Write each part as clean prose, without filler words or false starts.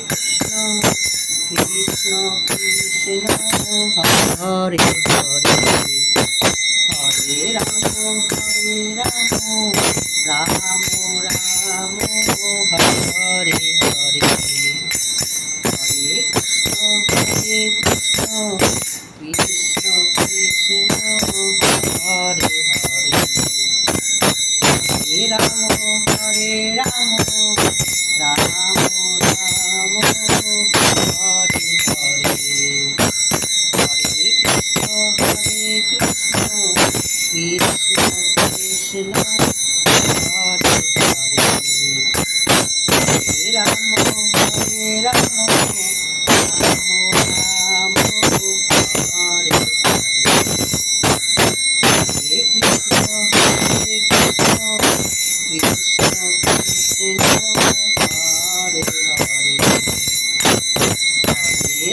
কৃষ্ণ কৃষ্ণ কৃষ্ণ হরে হরে হরে রাম রাম রাম হরে হরে হরে কৃষ্ণ কৃষ্ণ কৃষ্ণ হরে হরে হরে রাম রাম রাম হরে হরে হরে কৃষ্ণ কৃষ্ণ কৃষ্ণ হরে হরে হরে রাম রাম রাম হরে হরে হরে কৃষ্ণ কৃষ্ণ কৃষ্ণ হরে হরে হরে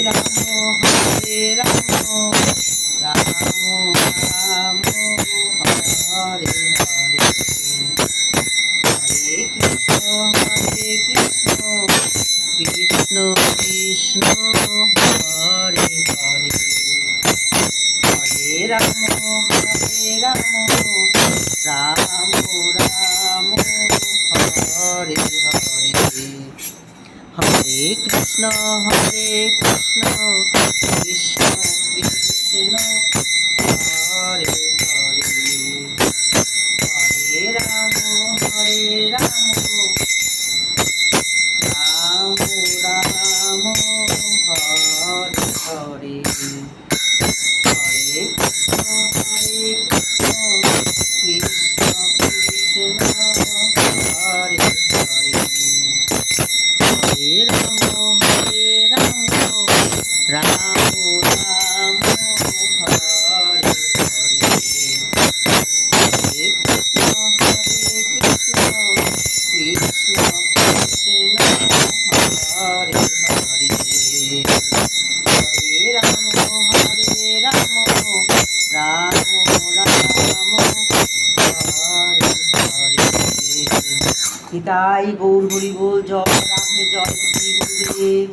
রাম রাম রাম হরে হরে হরে কৃষ্ণ কৃষ্ণ কৃষ্ণ হরে হরে হরে রাম রাম রাম হরে হরে হরে কৃষ্ণ কৃষ্ণ কৃষ্ণ হরে হরে হরে রাম রাম রাম হরে হরে হরে কৃষ্ণ কৃষ্ণ কৃষ্ণ হরে হরে হরে রাম রাম রাম হরে হরে হরে কৃষ্ণ কৃষ্ণ কৃষ্ণ হরে হরে হরে রাম রাম রাম হরে হরে নিতাই গৌর হরি বল জয় রাধে জয় শ্রী গুরুদেব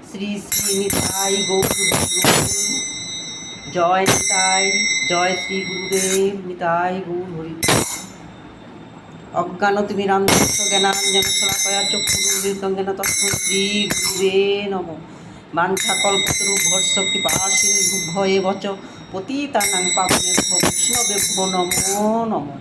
শ্রী শ্রী নিতাই গৌর হরি বল জয় নিতাই জয় শ্রী গুরুদেব নিতাই গৌর হরি অজ্ঞানতিমিরান্ধস্য জ্ঞানাঞ্জন শলাকয়া চক্ষুরুন্মিলিতং জ্ঞান তস্मै শ্রী গুরুবে নমঃ বাঞ্ছাকল্পতরুভ্যশ্চ কৃপাসিন্ধুভ্য এব চ পতিতানাং পাবনেভ্যো বৈষ্ণবেভ্যো নমো নমঃ।